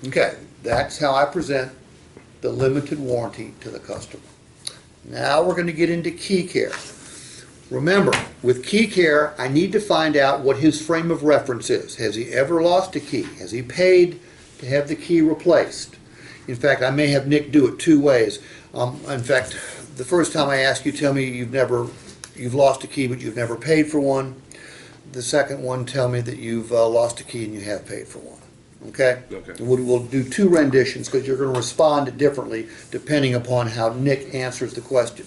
Okay, that's how I present the limited warranty to the customer. Now we're going to get into key care. Remember, with key care, I need to find out what his frame of reference is. Has he ever lost a key? Has he paid to have the key replaced? In fact, I may have Nick do it two ways. In fact, the first time I ask you, tell me you've lost a key but you've never paid for one. The second one, tell me that you've lost a key and you have paid for one. Okay? Okay. We'll do two renditions because you're going to respond differently depending upon how Nick answers the question.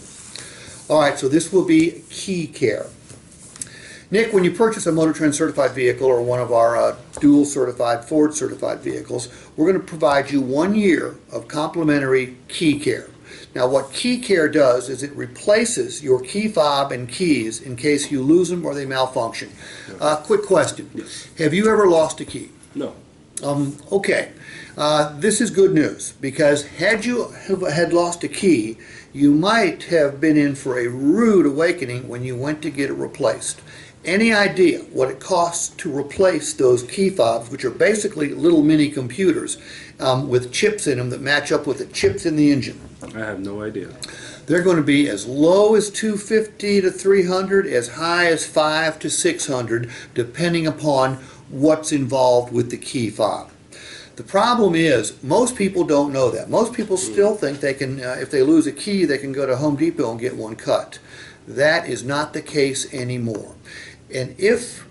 All right, so this will be key care. Nick, when you purchase a Motor Trend certified vehicle or one of our dual certified, Ford certified vehicles, we're going to provide you 1 year of complimentary key care. Now what key care does is it replaces your key fob and keys in case you lose them or they malfunction. Quick question. Yes. Have you ever lost a key? No. Okay. This is good news because had you had lost a key, you might have been in for a rude awakening when you went to get it replaced. Any idea what it costs to replace those key fobs, which are basically little mini computers with chips in them that match up with the chips in the engine? I have no idea. They're going to be as low as $250 to $300, as high as $500 to $600, depending upon what's involved with the key fob. The problem is, most people don't know that. Most people still think they can, if they lose a key, they can go to Home Depot and get one cut. That is not the case anymore. And if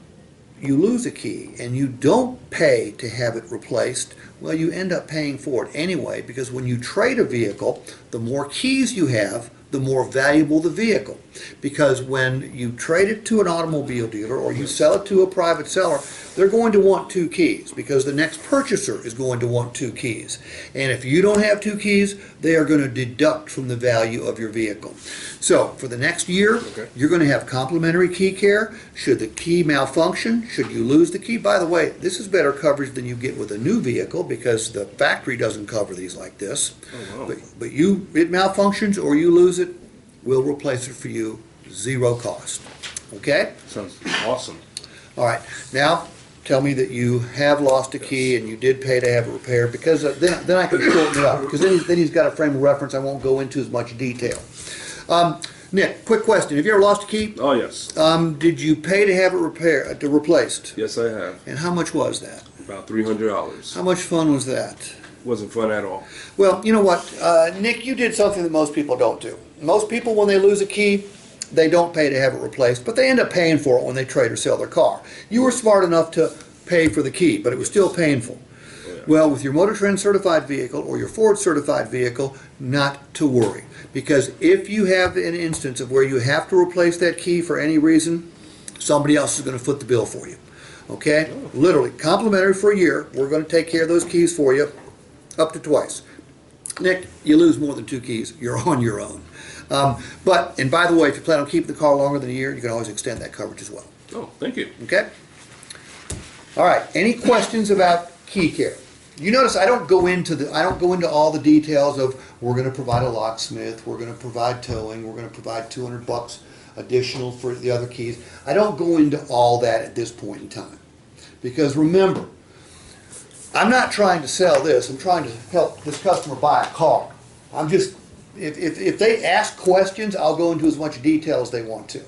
you lose a key and you don't pay to have it replaced, well, you end up paying for it anyway, because when you trade a vehicle, the more keys you have, the more valuable the vehicle. Because when you trade it to an automobile dealer or you sell it to a private seller, they're going to want 2 keys because the next purchaser is going to want 2 keys. And if you don't have 2 keys, they are going to deduct from the value of your vehicle. So for the next year, you're going to have complimentary key care. Should the key malfunction, should you lose the key, by the way, this is better coverage than you get with a new vehicle because the factory doesn't cover these like this. Oh, wow. But it malfunctions or you lose it, we'll replace it for you, 0 cost. Okay? Sounds awesome. All right. Now, tell me that you have lost a key and you did pay to have it repaired, because then I can shorten it up. Because then he's got a frame of reference I won't go into as much detail. Nick, quick question. Have you ever lost a key? Oh, yes. Did you pay to have it replaced? Yes, I have. And how much was that? About $300. How much fun was that? Wasn't fun at all. Well, you know what, Nick, you did something that most people don't do. Most people, when they lose a key, they don't pay to have it replaced, but they end up paying for it when they trade or sell their car. You were smart enough to pay for the key, but it was still painful. Oh, yeah. Well, with your Motor Trend certified vehicle or your Ford certified vehicle, not to worry. Because if you have an instance of where you have to replace that key for any reason, somebody else is going to foot the bill for you. Okay? Oh. Literally, complimentary for a year. We're going to take care of those keys for you up to twice. Nick, you lose more than 2 keys, you're on your own. And by the way, if you plan on keeping the car longer than a year, you can always extend that coverage as well. Oh, thank you. Okay? All right. Any questions about key care? You notice I don't go into all the details of we're going to provide a locksmith, we're going to provide towing, we're going to provide $200 additional for the other keys. I don't go into all that at this point in time. Because remember, I'm not trying to sell this. I'm trying to help this customer buy a car. I'm just, if they ask questions, I'll go into as much detail as they want to.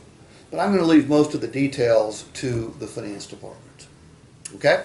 But I'm going to leave most of the details to the finance department. Okay?